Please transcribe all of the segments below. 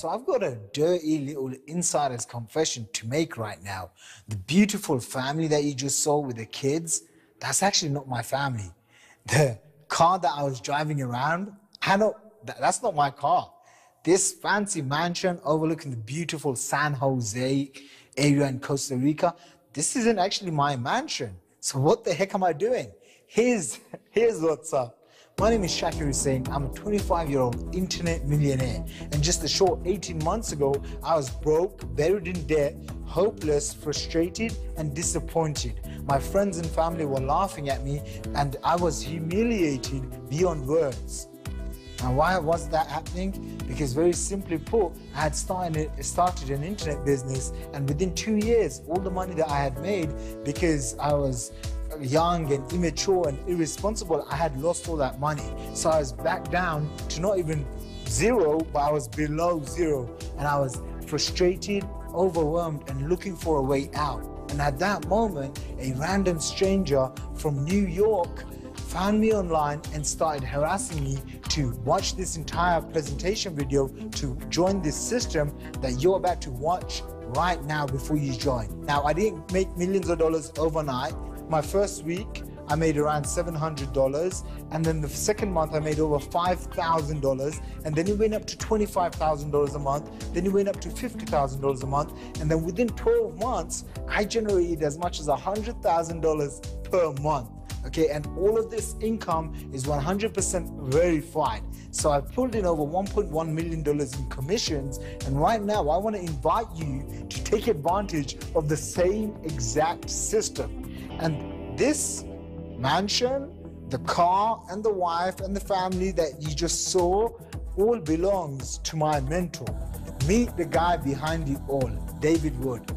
So I've got a dirty little insider's confession to make right now. The beautiful family that you just saw with the kids, that's actually not my family. The car that I was driving around, that's not my car. This fancy mansion overlooking the beautiful San Jose area in Costa Rica, this isn't actually my mansion. So what the heck am I doing? Here's what's up. My name is Shakir Hussain. I'm a 25-year-old internet millionaire. And just a short 18 months ago, I was broke, buried in debt, hopeless, frustrated, and disappointed. My friends and family were laughing at me, and I was humiliated beyond words. And why was that happening? Because very simply put, I had started an internet business, and within 2 years, all the money that I had made, because I was young and immature and irresponsible, I had lost all that money. So I was back down to not even zero, but I was below zero. And I was frustrated, overwhelmed, and looking for a way out. And at that moment, a random stranger from New York found me online and started harassing me to watch this entire presentation video to join this system that you're about to watch right now before you join. Now, I didn't make millions of dollars overnight. My first week, I made around $700, and then the second month I made over $5,000, and then it went up to $25,000 a month, then it went up to $50,000 a month, and then within 12 months, I generated as much as $100,000 per month. Okay, and all of this income is 100% verified. So I pulled in over $1.1 million in commissions, and right now I want to invite you to take advantage of the same exact system. And this mansion, the car, and the wife, and the family that you just saw all belongs to my mentor. Meet the guy behind it all, David Wood.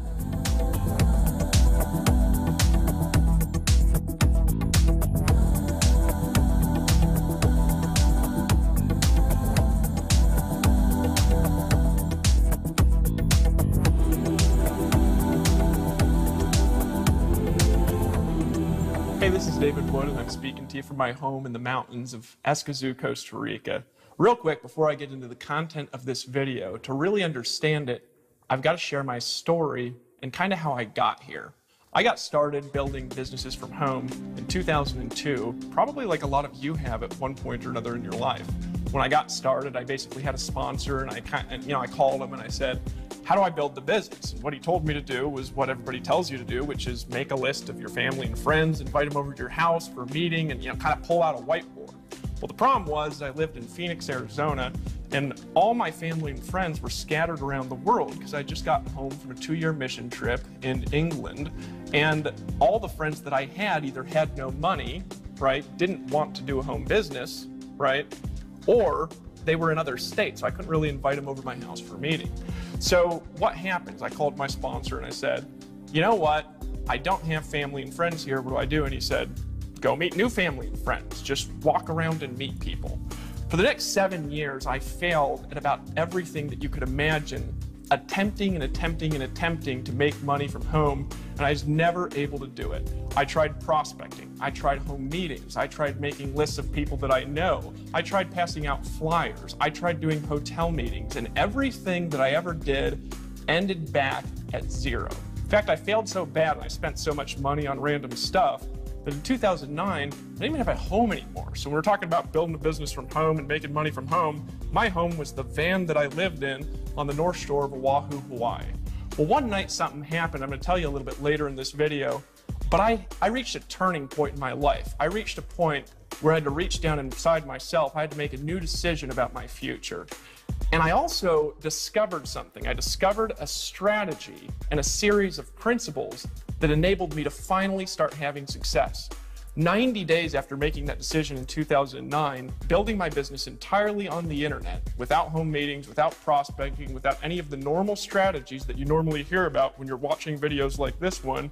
Hey, this is David Wood, and I'm speaking to you from my home in the mountains of Escazú, Costa Rica. Real quick, before I get into the content of this video, to really understand it, I've got to share my story and kind of how I got here. I got started building businesses from home in 2002, probably like a lot of you have at one point or another in your life. When I got started, I basically had a sponsor, and I called him and I said, how do I build the business? And what he told me to do was what everybody tells you to do, which is make a list of your family and friends, invite them over to your house for a meeting, and kind of pull out a whiteboard. Well, the problem was I lived in Phoenix, Arizona, and all my family and friends were scattered around the world because I just got home from a 2-year mission trip in England, and all the friends that I had either had no money, right, didn't want to do a home business, right, or they were in other states, so I couldn't really invite them over to my house for a meeting. So what happens? I called my sponsor and I said, you know what? I don't have family and friends here. What do I do? And he said, go meet new family and friends. Just walk around and meet people. For the next 7 years, I failed at about everything that you could imagine, attempting to make money from home, and I was never able to do it. I tried prospecting, I tried home meetings, I tried making lists of people that I know, I tried passing out flyers, I tried doing hotel meetings, and everything that I ever did ended back at zero. In fact, I failed so bad and I spent so much money on random stuff that in 2009, I didn't even have a home anymore. So when we're talking about building a business from home and making money from home, my home was the van that I lived in on the North Shore of Oahu, Hawaii. Well, one night something happened. I'm going to tell you a little bit later in this video, but I reached a turning point in my life. I reached a point where I had to reach down inside myself. I had to make a new decision about my future. And I also discovered something. I discovered a strategy and a series of principles that enabled me to finally start having success. 90 days after making that decision in 2009, building my business entirely on the internet, without home meetings, without prospecting, without any of the normal strategies that you normally hear about when you're watching videos like this one,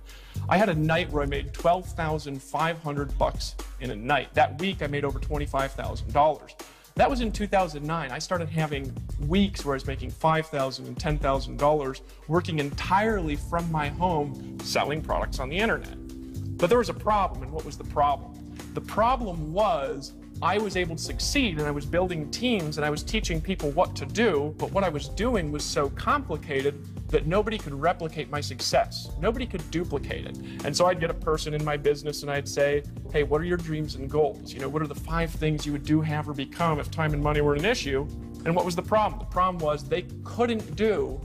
I had a night where I made $12,500 in a night. That week, I made over $25,000. That was in 2009. I started having weeks where I was making $5,000 and $10,000 working entirely from my home selling products on the internet. But there was a problem, and what was the problem? The problem was I was able to succeed, and I was building teams, and I was teaching people what to do, but what I was doing was so complicated that nobody could replicate my success. Nobody could duplicate it. And so I'd get a person in my business and I'd say, hey, what are your dreams and goals? You know, what are the 5 things you would do, have, or become if time and money were an issue? And what was the problem? The problem was they couldn't do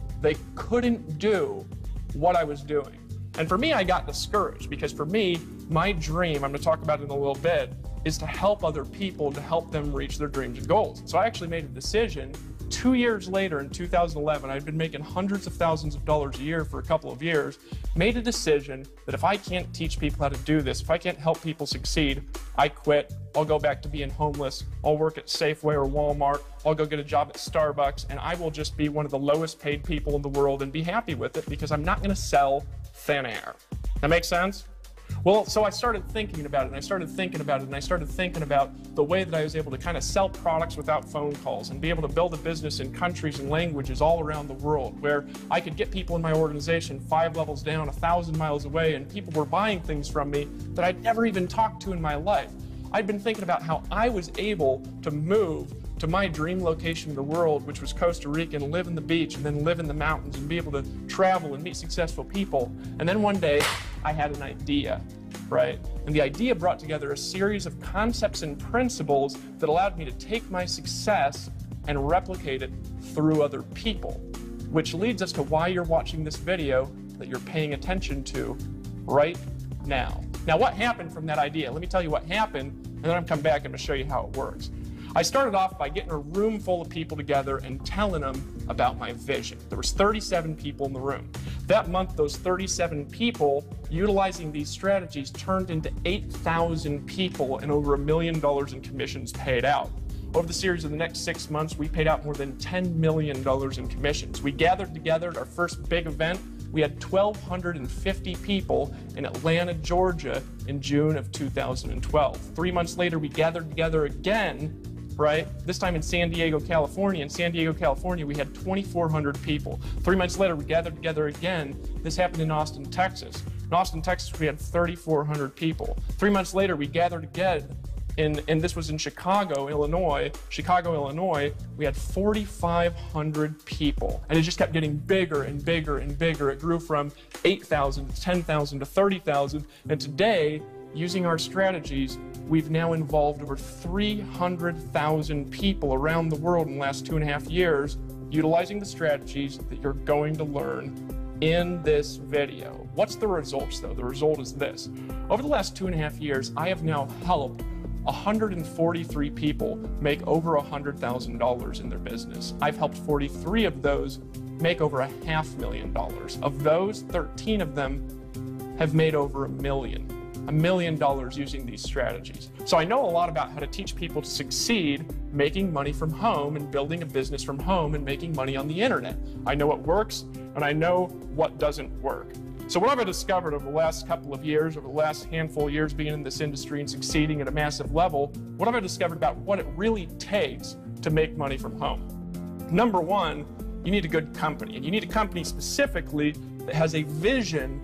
what I was doing. And for me, I got discouraged because for me, my dream, I'm gonna talk about it in a little bit, is to help other people, to help them reach their dreams and goals. So I actually made a decision 2 years later in 2011, I'd been making hundreds of thousands of dollars a year for a couple of years, made a decision that if I can't teach people how to do this, if I can't help people succeed, I quit. I'll go back to being homeless. I'll work at Safeway or Walmart. I'll go get a job at Starbucks, and I will just be one of the lowest paid people in the world and be happy with it because I'm not gonna sell thin air. That makes sense? Well, so I started thinking about it, and I started thinking about it, and I started thinking about the way that I was able to kind of sell products without phone calls and be able to build a business in countries and languages all around the world where I could get people in my organization 5 levels down, 1,000 miles away, and people were buying things from me that I'd never even talked to in my life. I'd been thinking about how I was able to move to my dream location in the world, which was Costa Rica, and live in the beach and then live in the mountains and be able to travel and meet successful people. And then one day I had an idea, right? And the idea brought together a series of concepts and principles that allowed me to take my success and replicate it through other people, which leads us to why you're watching this video that you're paying attention to right now. Now, what happened from that idea? Let me tell you what happened, and then I'm come back and I'm gonna show you how it works. I started off by getting a room full of people together and telling them about my vision. There was 37 people in the room. That month, those 37 people, utilizing these strategies, turned into 8,000 people and over $1 million in commissions paid out. Over the series of the next 6 months, we paid out more than $10 million in commissions. We gathered together at our first big event. We had 1,250 people in Atlanta, Georgia in June of 2012. 3 months later, we gathered together again, right? This time in San Diego, California. In San Diego, California, we had 2,400 people. 3 months later, we gathered together again. This happened in Austin, Texas. In Austin, Texas, we had 3,400 people. 3 months later, we gathered again, and this was in Chicago, Illinois. Chicago, Illinois, we had 4,500 people. And it just kept getting bigger and bigger and bigger. It grew from 8,000 to 10,000 to 30,000. And today, using our strategies, we've now involved over 300,000 people around the world in the last 2.5 years, utilizing the strategies that you're going to learn in this video. What's the results, though? The result is this. Over the last 2.5 years, I have now helped 143 people make over $100,000 in their business. I've helped 43 of those make over $500,000. Of those, 13 of them have made over $1 million using these strategies. So I know a lot about how to teach people to succeed making money from home and building a business from home and making money on the internet. I know what works and I know what doesn't work. So what have I discovered over the last couple of years, over the last handful of years being in this industry and succeeding at a massive level, what have I discovered about what it really takes to make money from home? Number one, you need a good company, and you need a company specifically that has a vision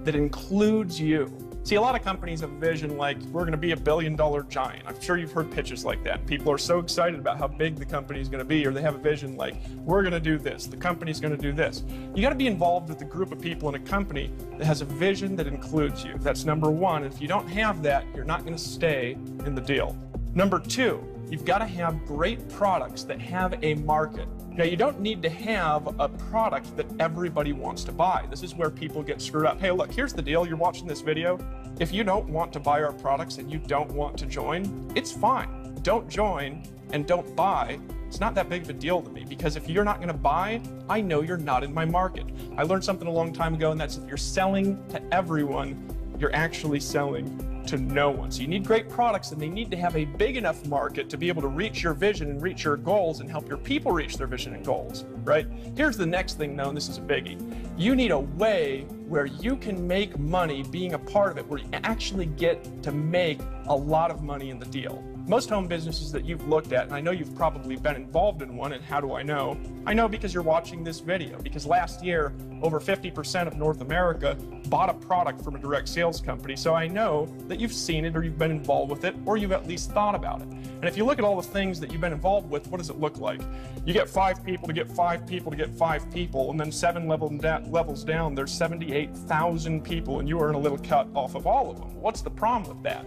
that includes you. See, a lot of companies have a vision like, we're gonna be $1 billion giant. I'm sure you've heard pitches like that. People are so excited about how big the company is gonna be, or they have a vision like, we're gonna do this, the company's gonna do this. You gotta be involved with a group of people in a company that has a vision that includes you. That's number one. And if you don't have that, you're not gonna stay in the deal. Number two, you've gotta have great products that have a market. Now, you don't need to have a product that everybody wants to buy. This is where people get screwed up. Hey, look, here's the deal. You're watching this video. If you don't want to buy our products and you don't want to join, it's fine. Don't join and don't buy. It's not that big of a deal to me, because if you're not going to buy, I know you're not in my market. I learned something a long time ago, and that's if you're selling to everyone, you're actually selling to no one. So you need great products, and they need to have a big enough market to be able to reach your vision and reach your goals and help your people reach their vision and goals, right? Here's the next thing, though, and this is a biggie. You need a way where you can make money being a part of it, where you actually get to make a lot of money in the deal. Most home businesses that you've looked at, and I know you've probably been involved in one, and how do I know? I know because you're watching this video, because last year, over 50% of North America bought a product from a direct sales company, so I know that you've seen it or you've been involved with it, or you've at least thought about it. And if you look at all the things that you've been involved with, what does it look like? You get 5 people to get 5 people to get 5 people, and then 7 levels down, there's 78,000 people, and you earn a little cut off of all of them. What's the problem with that?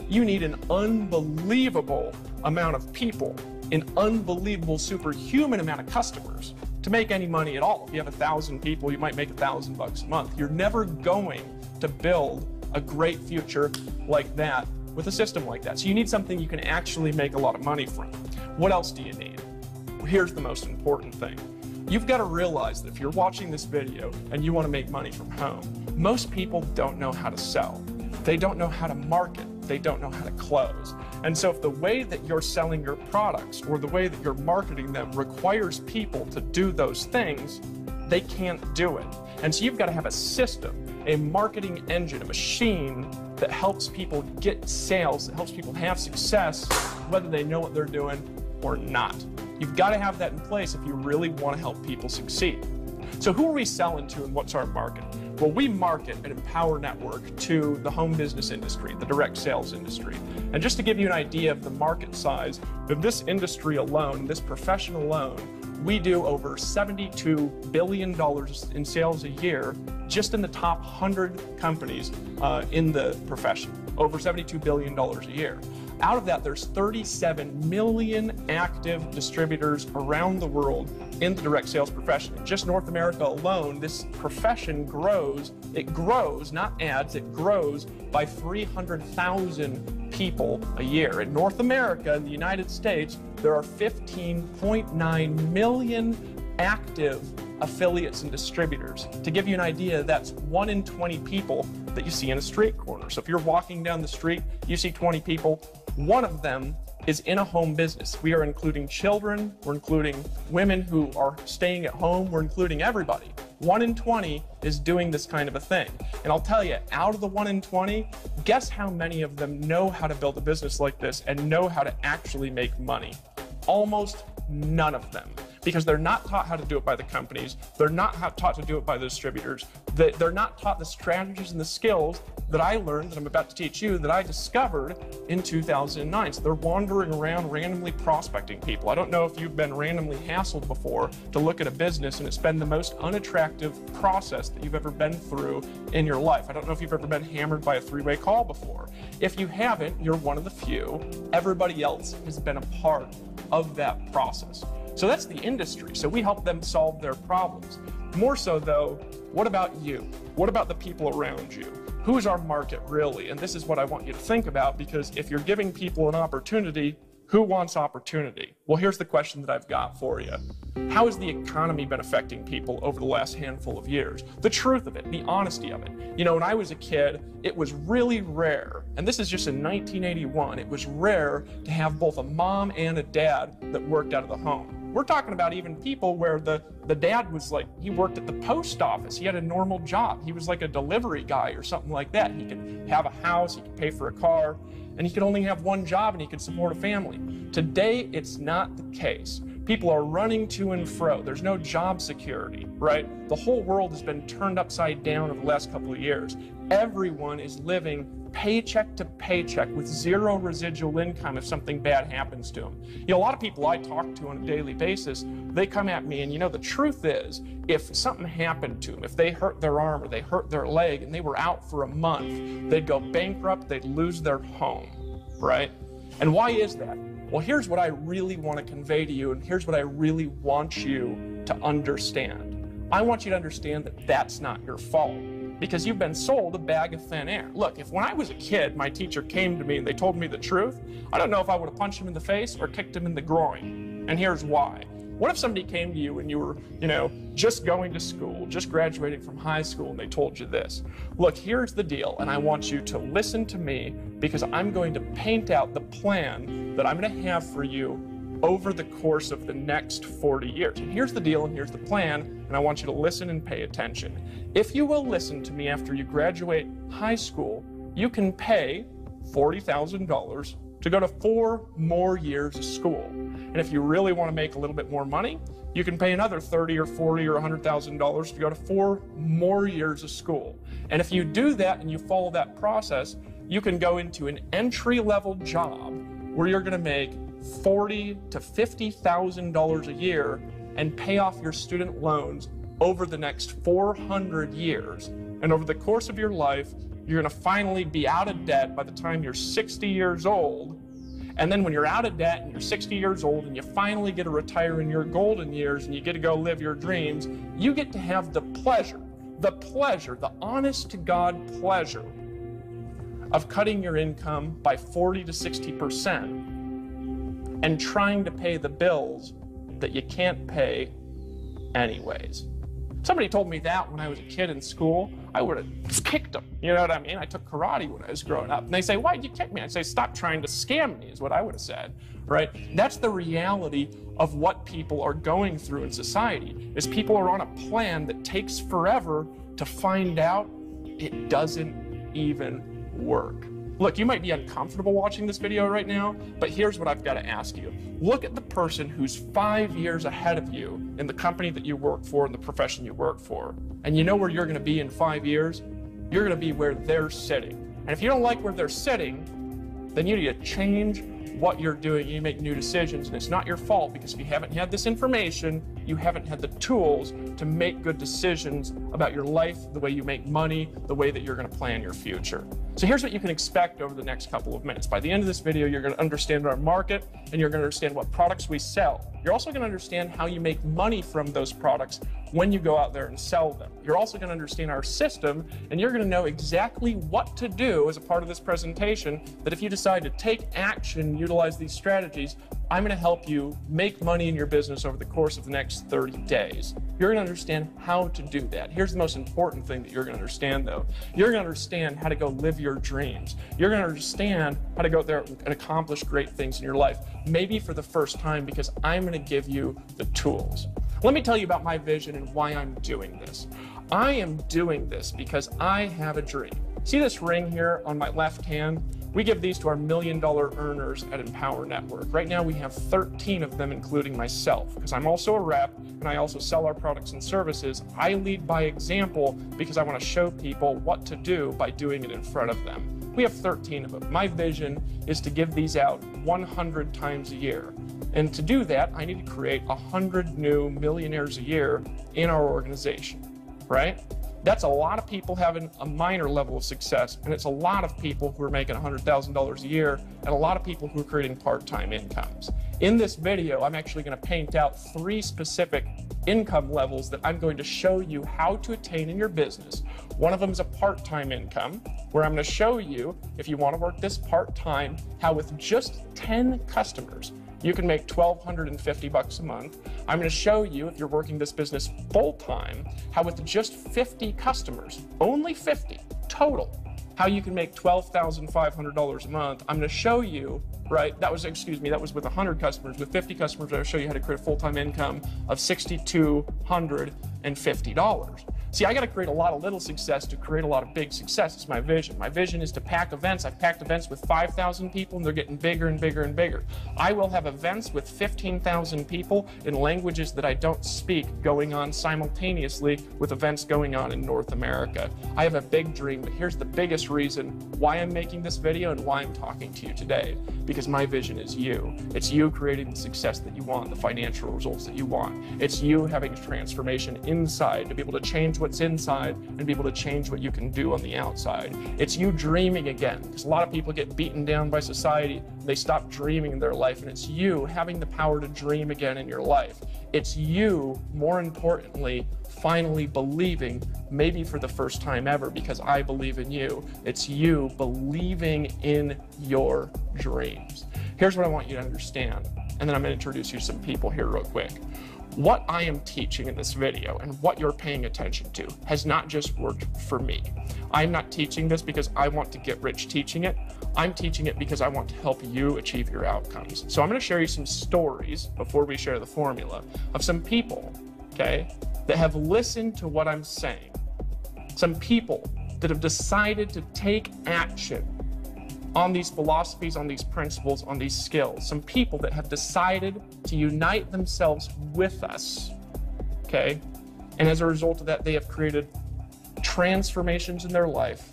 You need an unbelievable amount of people, an unbelievable superhuman amount of customers to make any money at all. If you have 1,000 people, you might make $1,000 a month. You're never going to build a great future like that with a system like that. So you need something you can actually make a lot of money from. What else do you need? Here's the most important thing. You've got to realize that if you're watching this video and you want to make money from home, most people don't know how to sell. They don't know how to market. They don't know how to close. And so if the way that you're selling your products or the way that you're marketing them requires people to do those things, they can't do it. And so you've got to have a system, a marketing engine, a machine that helps people get sales, that helps people have success, whether they know what they're doing or not. You've got to have that in place if you really want to help people succeed. So who are we selling to and what's our market? Well, we market an Empower Network to the home business industry, the direct sales industry. And just to give you an idea of the market size of this industry alone, this profession alone, we do over $72 billion in sales a year just in the top 100 companies in the profession, over $72 billion a year. Out of that, there's 37 million active distributors around the world in the direct sales profession. In just North America alone, this profession grows. It grows, not adds, it grows by 300,000 people a year. In North America, in the United States, there are 15.9 million active affiliates and distributors. To give you an idea, that's 1 in 20 people that you see in a street corner. So if you're walking down the street, you see 20 people, 1 of them is in a home business. We are including children, we're including women who are staying at home, we're including everybody. 1 in 20 is doing this kind of a thing. And I'll tell you, out of the 1 in 20, guess how many of them know how to build a business like this and know how to actually make money? Almost none of them. Because they're not taught how to do it by the companies, they're not taught to do it by the distributors, they're not taught the strategies and the skills that I learned, that I'm about to teach you, that I discovered in 2009. So they're wandering around randomly prospecting people. I don't know if you've been randomly hassled before to look at a business, and it's been the most unattractive process that you've ever been through in your life. I don't know if you've ever been hammered by a 3-way call before. If you haven't, you're one of the few. Everybody else has been a part of that process. So that's the industry. So we help them solve their problems. More so though, what about you? What about the people around you? Who is our market really? And this is what I want you to think about, because if you're giving people an opportunity, who wants opportunity? Well, here's the question that I've got for you. How has the economy been affecting people over the last handful of years? The truth of it, the honesty of it. You know, when I was a kid, it was really rare, and this is just in 1981, it was rare to have both a mom and a dad that worked out of the home. We're talking about even people where the dad was like, he worked at the post office. He had a normal job. He was like a delivery guy or something like that. He could have a house, he could pay for a car, and he could only have one job and he could support a family. Today, it's not the case. People are running to and fro. There's no job security, right? The whole world has been turned upside down over the last couple of years. Everyone is living paycheck to paycheck with zero residual income if something bad happens to them. You know, a lot of people I talk to on a daily basis, they come at me and, you know, the truth is, if something happened to them, if they hurt their arm or they hurt their leg and they were out for a month, they'd go bankrupt, they'd lose their home, right? And why is that? Well, here's what I really want to convey to you, and here's what I really want you to understand. I want you to understand that that's not your fault, because you've been sold a bag of thin air. Look, if when I was a kid, my teacher came to me and they told me the truth, I don't know if I would have punched him in the face or kicked him in the groin. And here's why. What if somebody came to you and you were, you know, just going to school, just graduating from high school, and they told you this? Look, here's the deal, and I want you to listen to me, because I'm going to paint out the plan that I'm going to have for you over the course of the next 40 years. And here's the deal, and here's the plan, and I want you to listen and pay attention. If you will listen to me after you graduate high school, you can pay $40,000 to go to 4 more years of school. And if you really want to make a little bit more money, you can pay another $30 or $40 or $100,000 to go to 4 more years of school. And if you do that and you follow that process, you can go into an entry-level job where you're going to make $40,000 to $50,000 a year and pay off your student loans over the next 400 years. And over the course of your life, you're going to finally be out of debt by the time you're 60 years old. And then when you're out of debt and you're 60 years old and you finally get to retire in your golden years and you get to go live your dreams, you get to have the pleasure, the honest to God pleasure of cutting your income by 40 to 60% and trying to pay the bills that you can't pay anyways. Somebody told me that when I was a kid in school, I would have kicked them. You know what I mean? I took karate when I was growing up. And they say, why'd you kick me? I say, stop trying to scam me, is what I would have said, right? That's the reality of what people are going through in society, is people are on a plan that takes forever to find out it doesn't even work. Look, you might be uncomfortable watching this video right now, but here's what I've got to ask you. Look at the person who's 5 years ahead of you in the company that you work for and the profession you work for. And you know where you're going to be in 5 years? You're going to be where they're sitting. And if you don't like where they're sitting, then you need to change what you're doing. You make new decisions, and it's not your fault, because if you haven't had this information, you haven't had the tools to make good decisions about your life, the way you make money, the way that you're going to plan your future. So here's what you can expect over the next couple of minutes. By the end of this video, you're going to understand our market, and you're going to understand what products we sell. You're also going to understand how you make money from those products when you go out there and sell them. You're also going to understand our system, and you're going to know exactly what to do as a part of this presentation, that if you decide to take action, utilize these strategies, I'm going to help you make money in your business over the course of the next 30 days. You're going to understand how to do that. Here's the most important thing that you're going to understand, though. You're going to understand how to go live your dreams. You're going to understand how to go out there and accomplish great things in your life, maybe for the first time, because I'm going to give you the tools. Let me tell you about my vision and why I'm doing this. I am doing this because I have a dream. See this ring here on my left hand? We give these to our $1 million earners at Empower Network. Right now we have 13 of them, including myself, because I'm also a rep and I also sell our products and services. I lead by example because I want to show people what to do by doing it in front of them. We have 13 of them. My vision is to give these out 100 times a year. And to do that, I need to create 100 new millionaires a year in our organization, right? That's a lot of people having a minor level of success, and it's a lot of people who are making $100,000 a year, and a lot of people who are creating part-time incomes. In this video, I'm actually going to paint out 3 specific income levels that I'm going to show you how to attain in your business. One of them is a part-time income, where I'm going to show you, if you want to work this part-time, how with just 10 customers, you can make $1,250 a month. I'm going to show you, if you're working this business full-time, how with just 50 customers, only 50 total, how you can make $12,500 a month. I'm going to show you, right, that was with 100 customers. With 50 customers, I'll show you how to create a full-time income of $6,250. See, I got to create a lot of little success to create a lot of big success. It's my vision. My vision is to pack events. I've packed events with 5,000 people, and they're getting bigger and bigger and bigger. I will have events with 15,000 people in languages that I don't speak going on simultaneously with events going on in North America. I have a big dream, but here's the biggest reason why I'm making this video and why I'm talking to you today. Because my vision is you. It's you creating the success that you want, the financial results that you want. It's you having a transformation inside to be able to change what's inside and be able to change what you can do on the outside. It's you dreaming again, because a lot of people get beaten down by society. They stop dreaming in their life, and it's you having the power to dream again in your life. It's you, more importantly, finally believing, maybe for the first time ever, because I believe in you. It's you believing in your dreams. Here's what I want you to understand, and then I'm going to introduce you to some people here real quick. What I am teaching in this video and what you're paying attention to has not just worked for me. I'm not teaching this because I want to get rich teaching it. I'm teaching it because I want to help you achieve your outcomes. So I'm going to share you some stories before we share the formula of some people, okay, that have listened to what I'm saying. Some people that have decided to take action on these philosophies, on these principles, on these skills. Some people that have decided to unite themselves with us, okay? And as a result of that, they have created transformations in their life.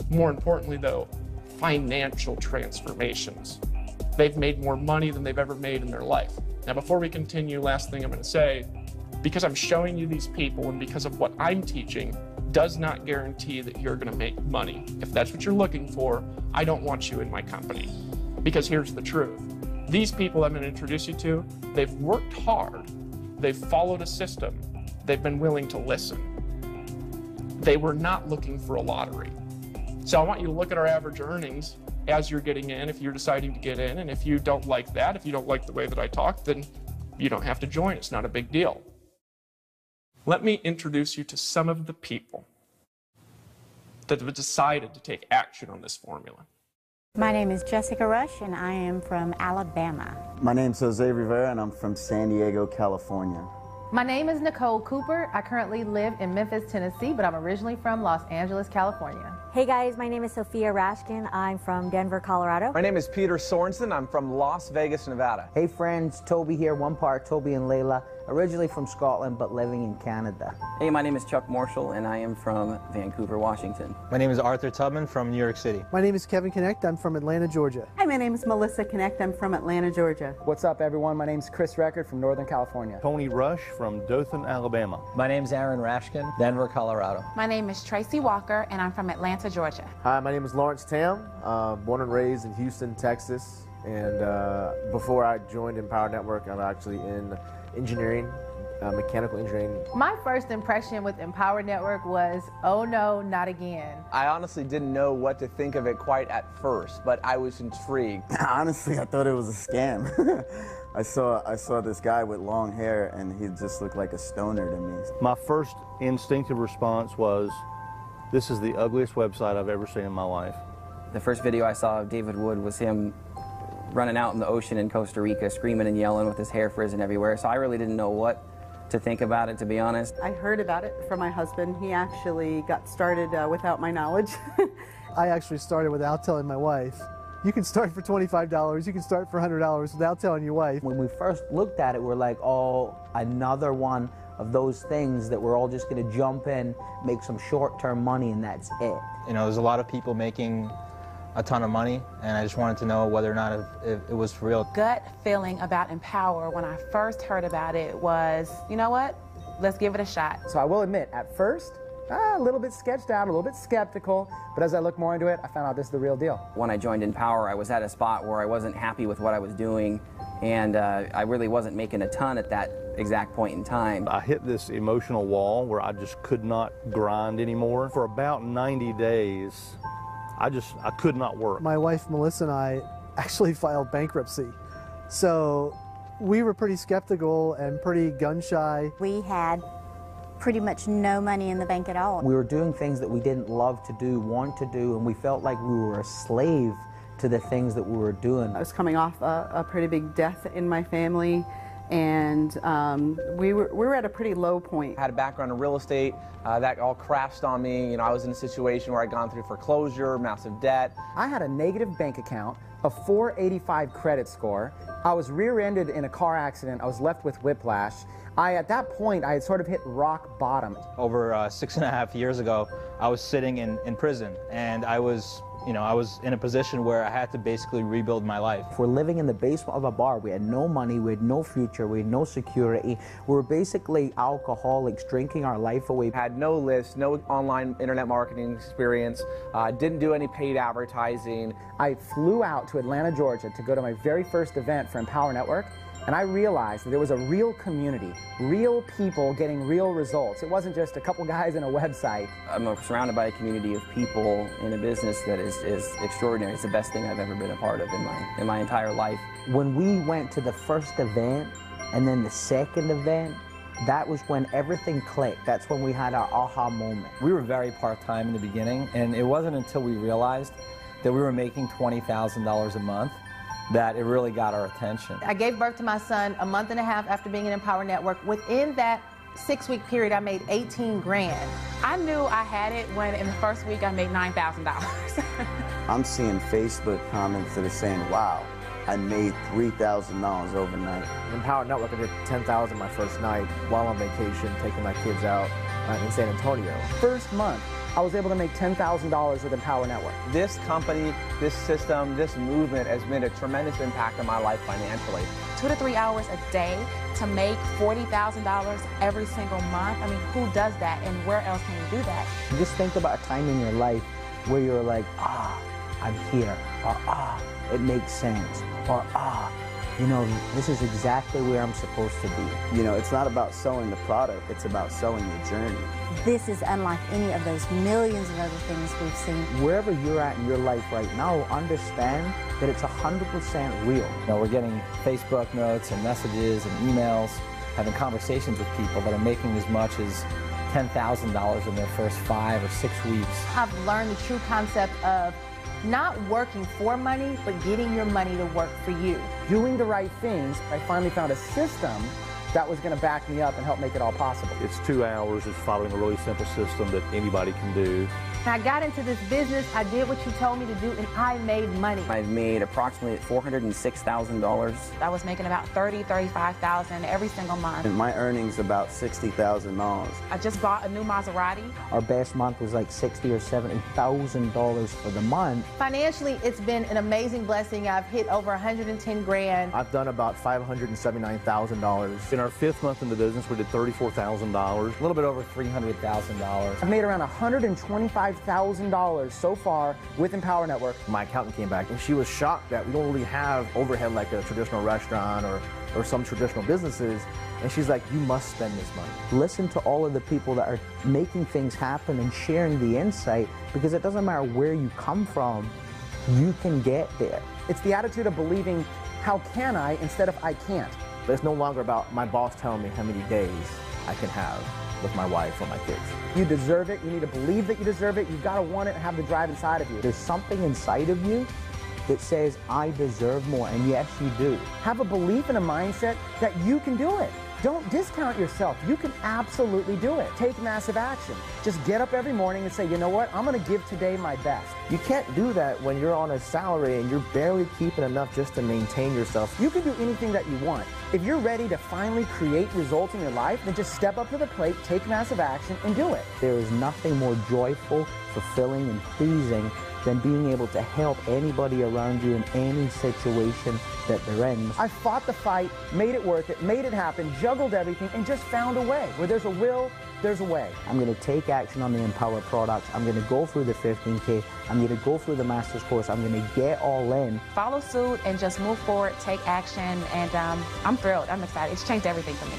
More importantly, though, financial transformations. They've made more money than they've ever made in their life. Now, before we continue, last thing I'm going to say, because I'm showing you these people and because of what I'm teaching, does not guarantee that you're going to make money. If that's what you're looking for, I don't want you in my company. Because here's the truth. These people I'm going to introduce you to, they've worked hard. They've followed a system. They've been willing to listen. They were not looking for a lottery. So I want you to look at our average earnings as you're getting in, if you're deciding to get in. And if you don't like that, if you don't like the way that I talk, then you don't have to join. It's not a big deal. Let me introduce you to some of the people that have decided to take action on this formula. My name is Jessica Rush, and I am from Alabama. My name's Jose Rivera, and I'm from San Diego, California. My name is Nicole Cooper. I currently live in Memphis, Tennessee, but I'm originally from Los Angeles, California. Hey guys, my name is Sophia Rashkin. I'm from Denver, Colorado. My name is Peter Sorensen. I'm from Las Vegas, Nevada. Hey friends, Toby here, one part Toby and Layla, originally from Scotland but living in Canada. Hey, my name is Chuck Marshall and I am from Vancouver, Washington. My name is Arthur Tubman from New York City. My name is Kevin Connect. I'm from Atlanta, Georgia. Hi, my name is Melissa Connect. I'm from Atlanta, Georgia. What's up, everyone? My name's Chris Record from Northern California. Tony Rush from Dothan, Alabama. My name's Aaron Rashkin, Denver, Colorado. My name is Tracy Walker and I'm from Atlanta, Georgia. Hi, my name is Lawrence Tam, born and raised in Houston, Texas. And before I joined Empower Network, I'm actually in engineering, mechanical engineering. My first impression with Empower Network was, oh no, not again. I honestly didn't know what to think of it quite at first, but I was intrigued. Honestly, I thought it was a scam. I saw this guy with long hair, and he just looked like a stoner to me. My first instinctive response was, this is the ugliest website I've ever seen in my life. The first video I saw of David Wood was him running out in the ocean in Costa Rica, screaming and yelling with his hair frizzing everywhere, so I really didn't know what to think about it, to be honest. I heard about it from my husband. He actually got started without my knowledge. I actually started without telling my wife. You can start for $25, you can start for $100 without telling your wife. When we first looked at it, we're like, oh, another one of those things that we're all just going to jump in, make some short-term money, and that's it. You know, there's a lot of people making a ton of money, and I just wanted to know whether or not if it was for real. Gut feeling about Empower when I first heard about it was, you know what, let's give it a shot. So I will admit, at first, a little bit sketched out, a little bit skeptical, but as I looked more into it, I found out this is the real deal. When I joined Empower, I was at a spot where I wasn't happy with what I was doing, and I really wasn't making a ton at that exact point in time. I hit this emotional wall where I just could not grind anymore. For about 90 days, I could not work. My wife, Melissa, and I actually filed bankruptcy. So we were pretty skeptical and pretty gun-shy. We had pretty much no money in the bank at all. We were doing things that we didn't love to do, want to do, and we felt like we were a slave to the things that we were doing. I was coming off a pretty big death in my family, and we were at a pretty low point. I had a background in real estate. That all crashed on me. You know, I was in a situation where I'd gone through foreclosure, massive debt. I had a negative bank account, a 485 credit score. I was rear-ended in a car accident. I was left with whiplash. At that point, I had sort of hit rock bottom. Over 6.5 years ago, I was sitting in prison, and I was in a position where I had to basically rebuild my life. We're living in the basement of a bar. We had no money, we had no future, we had no security. We were basically alcoholics, drinking our life away. Had no list, no online internet marketing experience, didn't do any paid advertising. I flew out to Atlanta, Georgia to go to my very first event for Empower Network, and I realized that there was a real community, real people getting real results. It wasn't just a couple guys in a website. I'm surrounded by a community of people in a business that is extraordinary. It's the best thing I've ever been a part of in my entire life. When we went to the first event and then the second event, that was when everything clicked. That's when we had our aha moment. We were very part-time in the beginning, and it wasn't until we realized that we were making $20,000 a month that it really got our attention. I gave birth to my son a month and a half after being in Empower Network. Within that 6-week period, I made 18 grand. I knew I had it when in the first week I made $9,000. I'm seeing Facebook comments that are saying, wow, I made $3,000 overnight. In Power Network, I did $10,000 my first night while on vacation, taking my kids out in San Antonio. First month, I was able to make $10,000 with Empower Network. This company, this system, this movement has made a tremendous impact on my life financially. 2 to 3 hours a day to make $40,000 every single month. I mean, who does that, and where else can you do that? Just think about a time in your life where you're like, I'm here, or it makes sense, or you know, this is exactly where I'm supposed to be. You know, it's not about selling the product, it's about selling your journey. This is unlike any of those millions of other things we've seen. Wherever you're at in your life right now, understand that it's 100% real. You know, we're getting Facebook notes and messages and emails, having conversations with people that are making as much as $10,000 in their first 5 or 6 weeks. I've learned the true concept of not working for money, but getting your money to work for you. Doing the right things, I finally found a system that was going to back me up and help make it all possible. It's 2 hours. It's following a really simple system that anybody can do. When I got into this business, I did what you told me to do, and I made money. I've made approximately $406,000. I was making about $30,000, $35,000 every single month. And my earnings about $60,000. I just bought a new Maserati. Our best month was like $60,000 or $70,000 for the month. Financially, it's been an amazing blessing. I've hit over 110 grand. I've done about $579,000. In our 5th month in the business, we did $34,000. A little bit over $300,000. I've made around $125,000 so far with Empower Network. My accountant came back and she was shocked that we don't really have overhead like a traditional restaurant or some traditional businesses. And she's like, you must spend this money. Listen to all of the people that are making things happen and sharing the insight, because it doesn't matter where you come from, you can get there. It's the attitude of believing, how can I, instead of I can't. But it's no longer about my boss telling me how many days I can have with my wife or my kids. You deserve it. You need to believe that you deserve it. You've got to want it and have the drive inside of you. There's something inside of you that says, I deserve more, and yes, you do. Have a belief and a mindset that you can do it. Don't discount yourself. You can absolutely do it. Take massive action. Just get up every morning and say, you know what? I'm going to give today my best. You can't do that when you're on a salary and you're barely keeping enough just to maintain yourself. You can do anything that you want. If you're ready to finally create results in your life, then just step up to the plate, take massive action, and do it. There is nothing more joyful, fulfilling, and pleasing than being able to help anybody around you in any situation that they're in. I fought the fight, made it worth it, made it happen, juggled everything, and just found a way. Where there's a will, there's a way. I'm going to take action on the Empower products. I'm going to go through the 15K. I'm going to go through the master's course. I'm going to get all in. Follow suit and just move forward, take action, and I'm thrilled. I'm excited. It's changed everything for me.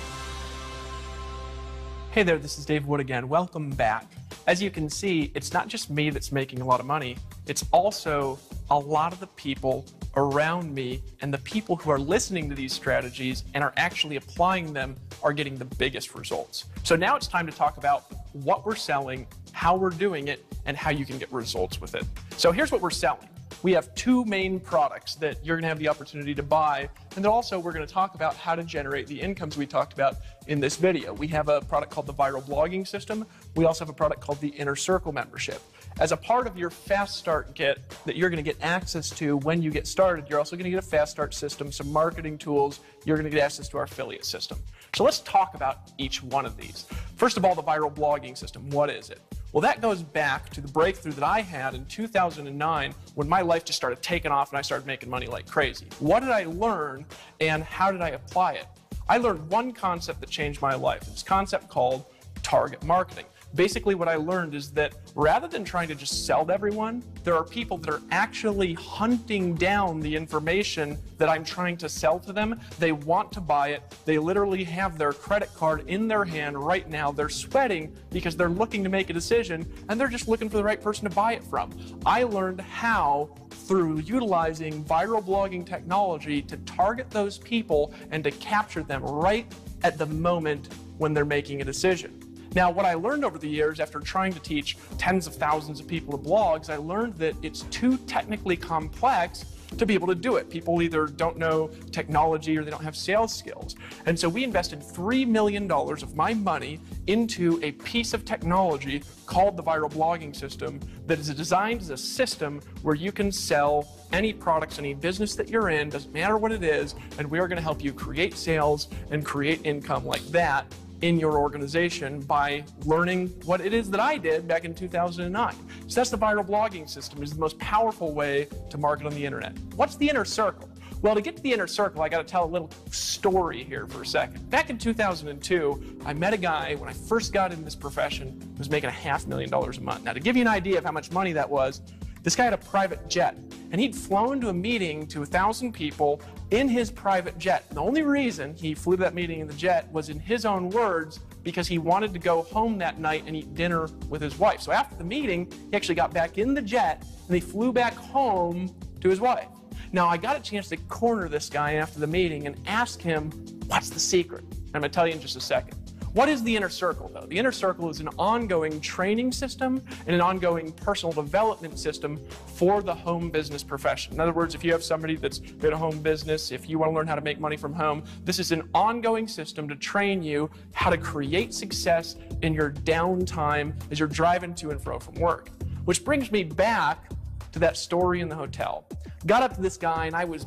Hey there, this is Dave Wood again. Welcome back. As you can see, it's not just me that's making a lot of money. It's also a lot of the people around me, and the people who are listening to these strategies and are actually applying them are getting the biggest results. So now it's time to talk about what we're selling, how we're doing it, and how you can get results with it. So here's what we're selling. We have 2 main products that you're going to have the opportunity to buy, and then also we're going to talk about how to generate the incomes we talked about in this video. We have a product called the Viral Blogging System. We also have a product called the Inner Circle Membership. As a part of your Fast Start Kit that you're going to get access to when you get started, you're also going to get a Fast Start system, some marketing tools. You're going to get access to our affiliate system. So let's talk about each one of these. First of all, the Viral Blogging System. What is it? Well, that goes back to the breakthrough that I had in 2009 when my life just started taking off and I started making money like crazy. What did I learn and how did I apply it? I learned one concept that changed my life. It's a concept called target marketing. Basically, what I learned is that rather than trying to just sell to everyone, there are people that are actually hunting down the information that I'm trying to sell to them. They want to buy it. They literally have their credit card in their hand right now. They're sweating because they're looking to make a decision, and they're just looking for the right person to buy it from. I learned how, through utilizing viral blogging technology, to target those people and to capture them right at the moment when they're making a decision. Now, what I learned over the years after trying to teach tens of thousands of people to blogs, I learned that it's too technically complex to be able to do it. People either don't know technology or they don't have sales skills. And so we invested $3 million of my money into a piece of technology called the viral blogging system that is designed as a system where you can sell any products, any business that you're in, doesn't matter what it is, and we are going to help you create sales and create income like that in your organization by learning what it is that I did back in 2009. So that's the viral blogging system. It's the most powerful way to market on the internet. What's the inner circle? Well, to get to the inner circle, I got to tell a little story here for a second. Back in 2002, I met a guy when I first got in this profession who was making $500,000 a month. Now, to give you an idea of how much money that was, this guy had a private jet, and he'd flown to a meeting to 1,000 people in his private jet. The only reason he flew to that meeting in the jet was, in his own words, because he wanted to go home that night and eat dinner with his wife. So after the meeting, he actually got back in the jet, and he flew back home to his wife. Now, I got a chance to corner this guy after the meeting and ask him, what's the secret? I'm going to tell you in just a second. What is the inner circle, though? The inner circle is an ongoing training system and an ongoing personal development system for the home business profession. In other words, if you have somebody that's got a home business, if you want to learn how to make money from home, this is an ongoing system to train you how to create success in your downtime as you're driving to and fro from work. Which brings me back to that story in the hotel. Got up to this guy and I was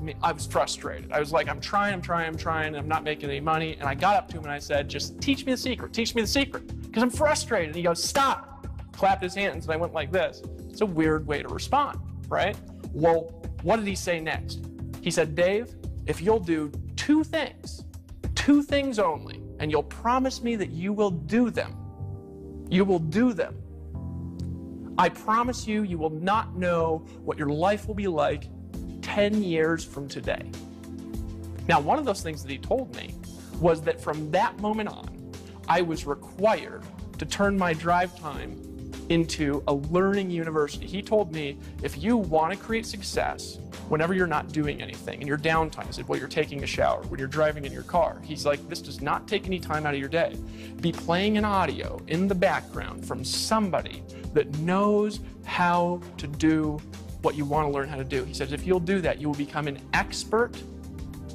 frustrated. I was like, I'm trying, and I'm not making any money. And I got up to him and I said, just teach me the secret, because I'm frustrated. And he goes, stop, clapped his hands, and I went like this. It's a weird way to respond, right? Well, what did he say next? He said, Dave, if you'll do two things only, and you'll promise me that you will do them, I promise you, you will not know what your life will be like 10 years from today. Now, one of those things that he told me was that from that moment on, I was required to turn my drive time into a learning university. He told me, if you want to create success whenever you're not doing anything, in your downtime, he said, while you're taking a shower, when you're driving in your car, he's like, this does not take any time out of your day. Be playing an audio in the background from somebody that knows how to do what you want to learn how to do. He says, if you'll do that, you will become an expert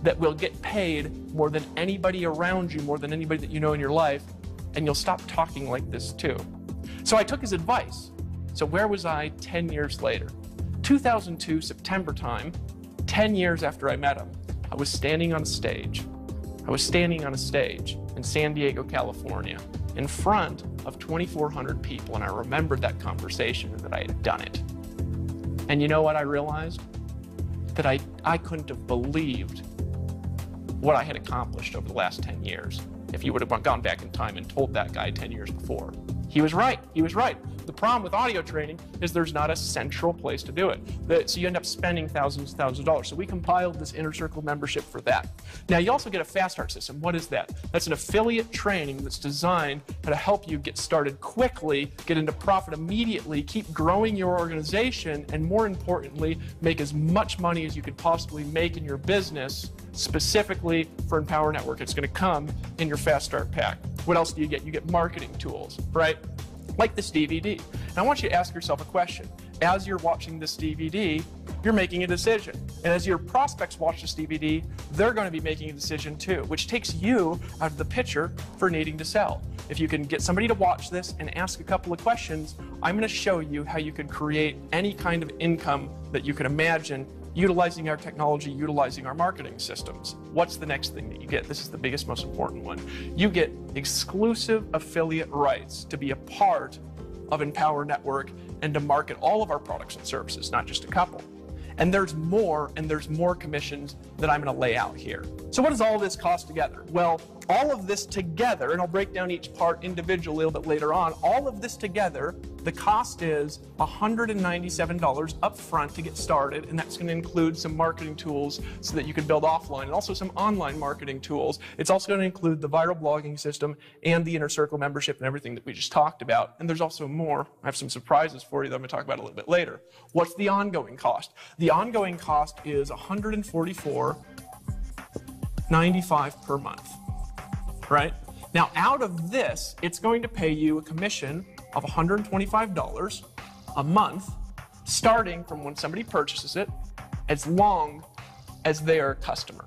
that will get paid more than anybody around you, more than anybody that you know in your life, and you'll stop talking like this too. So I took his advice. So where was I 10 years later? 2002, September time, 10 years after I met him, I was standing on a stage. In San Diego, California, in front of 2,400 people, and I remembered that conversation and that I had done it. And you know what I realized? That I couldn't have believed what I had accomplished over the last 10 years if you would have gone back in time and told that guy 10 years before. He was right. The problem with audio training is there's not a central place to do it. So you end up spending thousands of dollars. So we compiled this Inner Circle membership for that. Now, you also get a Fast Start system. What is that? That's an affiliate training that's designed to help you get started quickly, get into profit immediately, keep growing your organization, and more importantly, make as much money as you could possibly make in your business, specifically for Empower Network. It's going to come in your Fast Start pack. What else do you get? You get marketing tools, right? Like this DVD. And I want you to ask yourself a question. As you're watching this DVD, you're making a decision. And as your prospects watch this DVD, they're going to be making a decision too, which takes you out of the picture for needing to sell. If you can get somebody to watch this and ask a couple of questions, I'm going to show you how you can create any kind of income that you can imagine utilizing our technology, utilizing our marketing systems. What's the next thing that you get? This is the biggest, most important one. You get exclusive affiliate rights to be a part of Empower Network and to market all of our products and services, not just a couple. And there's more commissions that I'm going to lay out here. So what does all this cost together? Well, all of this together, and I'll break down each part individually a little bit later on, all of this together, the cost is $197 up front to get started, and that's going to include some marketing tools so that you can build offline, and also some online marketing tools. It's also going to include the viral blogging system and the Inner Circle membership and everything that we just talked about. And there's also more. I have some surprises for you that I'm going to talk about a little bit later. What's the ongoing cost? The ongoing cost is $144.95 per month, right? Now, out of this, it's going to pay you a commission of $125 a month, starting from when somebody purchases it as long as they are a customer.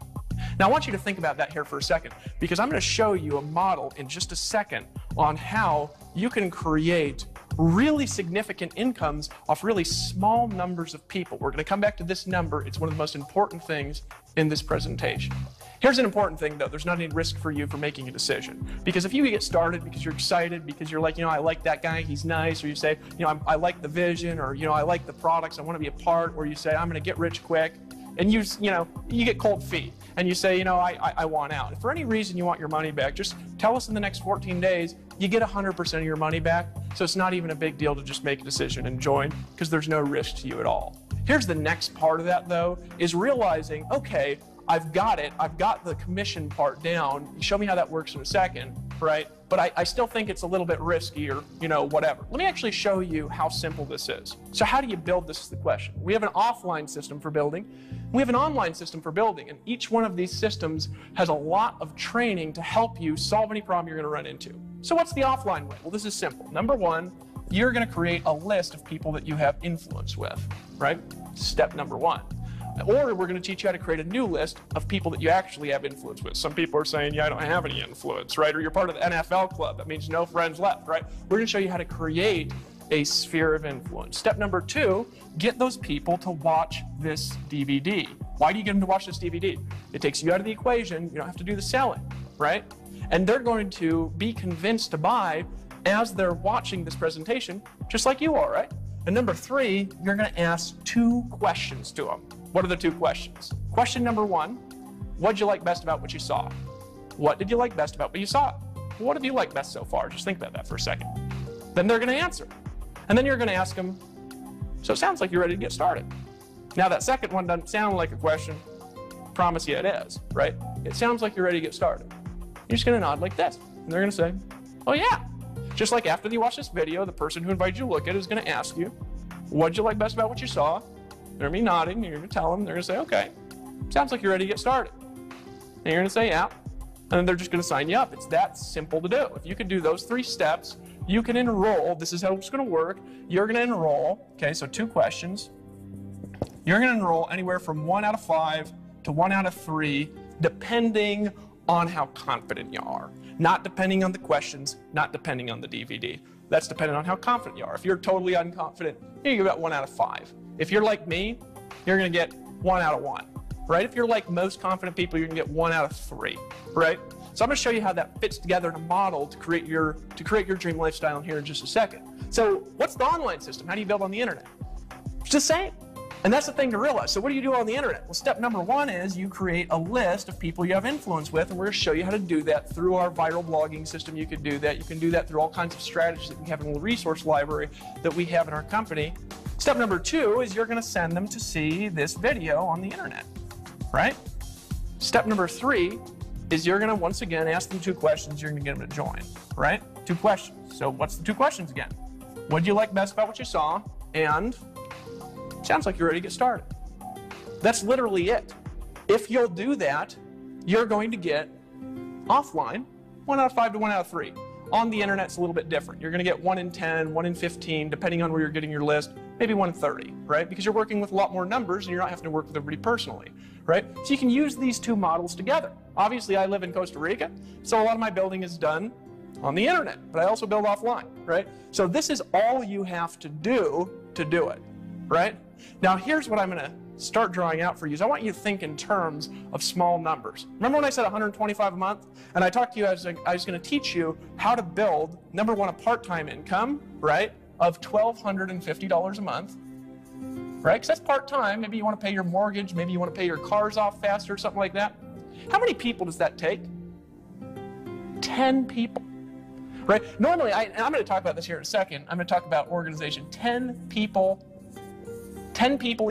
Now I want you to think about that here for a second, because I'm going to show you a model in just a second on how you can create really significant incomes off really small numbers of people. We're going to come back to this number. It's one of the most important things in this presentation. Here's an important thing though, there's not any risk for you for making a decision. Because if you get started because you're excited, because you're like, I like that guy, he's nice, or you say, I like the vision, or I like the products, I want to be a part, or you say, I'm going to get rich quick, and you get cold feet, and you say, I want out. If for any reason you want your money back, just tell us in the next 14 days, you get 100% of your money back, so it's not even a big deal to just make a decision and join, because there's no risk to you at all. Here's the next part of that though, is realizing, okay, I've got it, I've got the commission part down, show me how that works in a second, right? But I still think it's a little bit risky, or whatever. Let me actually show you how simple this is. So how do you build this is the question. We have an offline system for building, we have an online system for building, and each one of these systems has a lot of training to help you solve any problem you're going to run into. So what's the offline way? Well, this is simple. Number one, you're going to create a list of people that you have influence with, right? Step number one. Or we're going to teach you how to create a new list of people that you actually have influence with. Some people are saying, yeah, I don't have any influence, right? Or you're part of the NFL club. That means no friends left, right? We're going to show you how to create a sphere of influence. Step number two, get those people to watch this DVD. Why do you get them to watch this DVD? It takes you out of the equation. You don't have to do the selling, right? And they're going to be convinced to buy as they're watching this presentation, just like you are, right? And number three, you're going to ask 2 questions to them. What are the 2 questions? Question number one, what did you like best about what you saw? What did you like best about what you saw? What have you liked best so far? Just think about that for a second. Then they're going to answer. And then you're going to ask them, so it sounds like you're ready to get started. Now that second one doesn't sound like a question. Promise you it is, right? It sounds like you're ready to get started. You're just going to nod like this. And they're going to say, oh yeah. Just like after you watch this video, the person who invited you to look at it is going to ask you, what did you like best about what you saw? They're going to be nodding, and you're going to tell them, they're going to say, okay, sounds like you're ready to get started. And you're going to say, yeah, and then they're just going to sign you up. It's that simple to do. If you can do those 3 steps, you can enroll. This is how it's going to work. You're going to enroll, okay, so 2 questions. You're going to enroll anywhere from 1 out of 5 to 1 out of 3, depending on how confident you are. Not depending on the questions, not depending on the DVD. That's dependent on how confident you are. If you're totally unconfident, you get about 1 out of 5. If you're like me, you're going to get 1 out of 1, right? If you're like most confident people, you're going to get 1 out of 3, right? So I'm going to show you how that fits together in a model to create your dream lifestyle in here in just a second. So what's the online system? How do you build on the internet? It's the same. And that's the thing to realize. So what do you do on the internet? Well, step number one is you create a list of people you have influence with, and we're going to show you how to do that through our viral blogging system. You can do that. You can do that through all kinds of strategies that we have in the resource library that we have in our company. Step number two is you're going to send them to see this video on the internet, right? Step number three is you're going to, once again, ask them 2 questions. You're going to get them to join, right? 2 questions. So what's the 2 questions again? What did you like best about what you saw? And sounds like you're ready to get started. That's literally it. If you'll do that, you're going to get offline 1 out of 5 to 1 out of 3. On the internet, it's a little bit different. You're going to get 1 in 10, 1 in 15, depending on where you're getting your list, maybe 1 in 30, right? Because you're working with a lot more numbers and you're not having to work with everybody personally, right? So you can use these 2 models together. Obviously, I live in Costa Rica, so a lot of my building is done on the internet, but I also build offline, right? So this is all you have to do it, right? Now here's what I'm going to start drawing out for you. I want you to think in terms of small numbers. Remember when I said 125 a month? And I talked to you, I was going to teach you how to build, number one, a part-time income, right, of $1,250 a month, right? Because that's part-time. Maybe you want to pay your mortgage. Maybe you want to pay your cars off faster, something like that. How many people does that take? 10 people, right? Normally, and I'm going to talk about this here in a second. I'm going to talk about organization. 10 people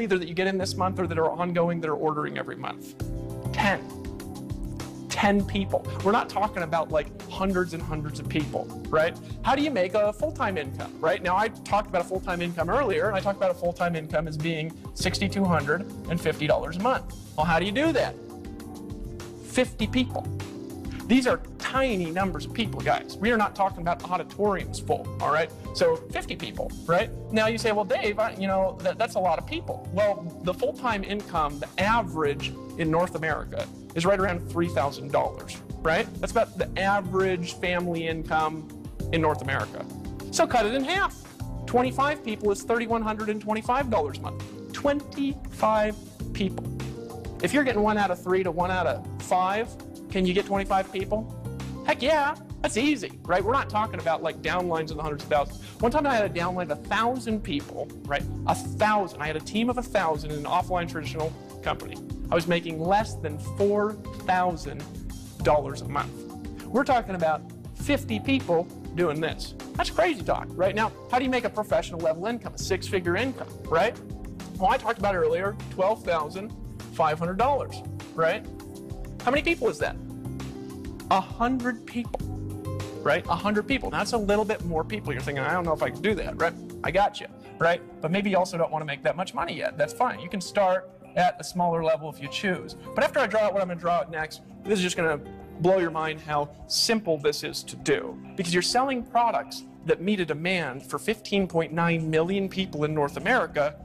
either that you get in this month or that are ongoing that are ordering every month. 10 people. We're not talking about like hundreds and hundreds of people, right? How do you make a full-time income, right? Now, I talked about a full-time income earlier, and I talked about a full-time income as being $6,250 a month. Well, how do you do that? 50 people. These are tiny numbers of people, guys. We are not talking about auditoriums full, all right? So 50 people, right? Now you say, well, Dave, that's a lot of people. Well, the full-time income, the average in North America is right around $3,000, right? That's about the average family income in North America. So cut it in half. 25 people is $3,125 a month. 25 people. If you're getting 1 out of 3 to 1 out of 5, can you get 25 people? Heck yeah, that's easy, right? We're not talking about like downlines in the hundreds of thousands. One time I had a downline of 1,000 people, right? 1,000. I had a team of 1,000 in an offline traditional company. I was making less than $4,000 a month. We're talking about 50 people doing this. That's crazy talk, right? Now, how do you make a professional level income, a 6-figure income, right? Well, I talked about earlier, $12,500, right? How many people is that? 100 people, right? 100 people. Now, that's a little bit more people. You're thinking, I don't know if I can do that, right? I got you, right? But maybe you also don't want to make that much money yet. That's fine. You can start at a smaller level if you choose. But after I draw out what I'm going to draw out next, this is just going to blow your mind how simple this is to do. Because you're selling products that meet a demand for 15.9 million people in North America.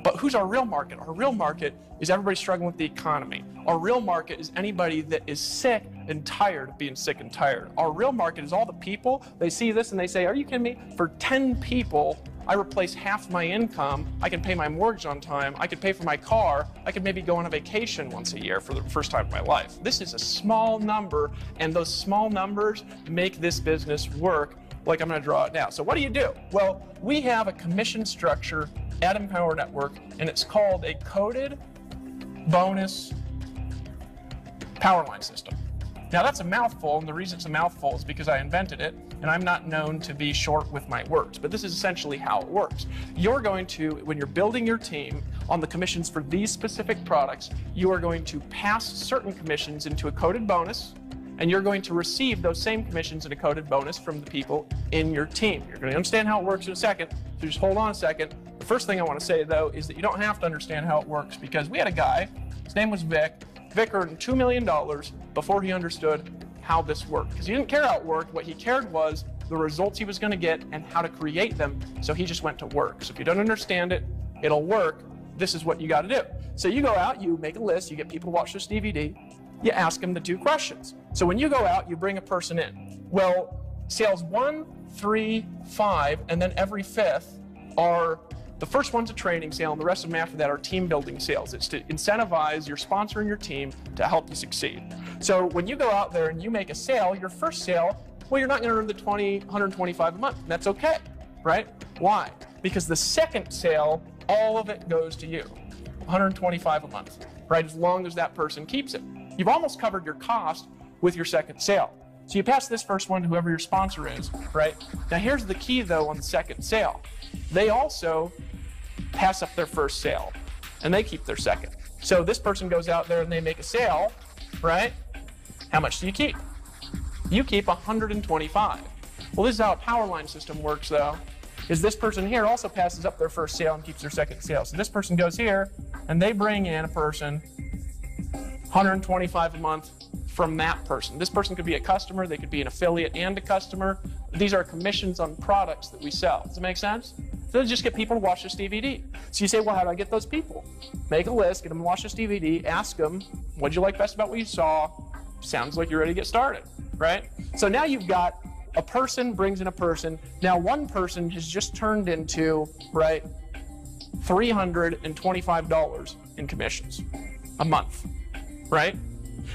But who's our real market? Our real market is everybody struggling with the economy. Our real market is anybody that is sick and tired of being sick and tired. Our real market is all the people, they see this and they say, are you kidding me? For 10 people, I replace half my income, I can pay my mortgage on time, I could pay for my car, I could maybe go on a vacation once a year for the first time in my life. This is a small number, and those small numbers make this business work like I'm going to draw it now. So what do you do? Well, we have a commission structure at Empower Network, and it's called a coded bonus power line system. Now that's a mouthful, and the reason it's a mouthful is because I invented it, and I'm not known to be short with my words, but this is essentially how it works. You're going to, when you're building your team on the commissions for these specific products, you are going to pass certain commissions into a coded bonus, and you're going to receive those same commissions in a coded bonus from the people in your team. You're going to understand how it works in a second, so just hold on a second. The first thing I want to say, though, is that you don't have to understand how it works, because we had a guy, his name was Vic. Vic earned $2 million before he understood how this worked, because he didn't care how it worked. What he cared was the results he was going to get and how to create them, so he just went to work. So if you don't understand it, it'll work. This is what you got to do. So you go out, you make a list, you get people to watch this DVD, you ask them the 2 questions. So when you go out, you bring a person in. Well, sales 1, 3, 5, and then every 5th are, the first one's a training sale, and the rest of them after that are team building sales. It's to incentivize your sponsor and your team to help you succeed. So when you go out there and you make a sale, your first sale, well, you're not going to earn the $125 a month. And that's okay, right? Why? Because the second sale, all of it goes to you, $125 a month, right? As long as that person keeps it. You've almost covered your cost with your second sale. So you pass this first one to whoever your sponsor is, right? Now here's the key, though, on the second sale. They also pass up their first sale, and they keep their second. So this person goes out there and they make a sale, right? How much do you keep? You keep 125. Well, this is how a power line system works, though, is this person here also passes up their first sale and keeps their second sale. So this person goes here, and they bring in a person, 125 a month from that person. This person could be a customer, they could be an affiliate and a customer. These are commissions on products that we sell. Does that make sense? So just get people to watch this DVD. So you say, well, how do I get those people? Make a list, get them to watch this DVD, ask them, what'd you like best about what you saw? Sounds like you're ready to get started, right? So now you've got a person brings in a person. Now one person has just turned into, right, $325 in commissions a month, right?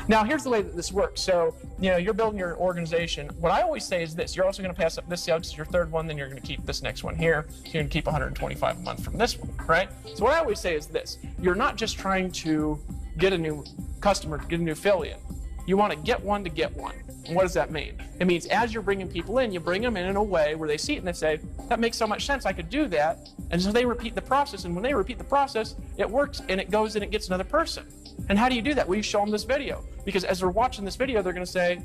Now, here's the way that this works. So, you're building your organization. What I always say is this. You're also going to pass up this sale because your third one, then you're going to keep this next one here. So you're going to keep 125 a month from this one, right? So what I always say is this. You're not just trying to get a new customer, get a new affiliate. You want to get one to get one. And what does that mean? It means as you're bringing people in, you bring them in a way where they see it and they say, that makes so much sense, I could do that. And so they repeat the process. And when they repeat the process, it works and it goes and it gets another person. And how do you do that? Well, you show them this video. Because as they're watching this video, they're going to say,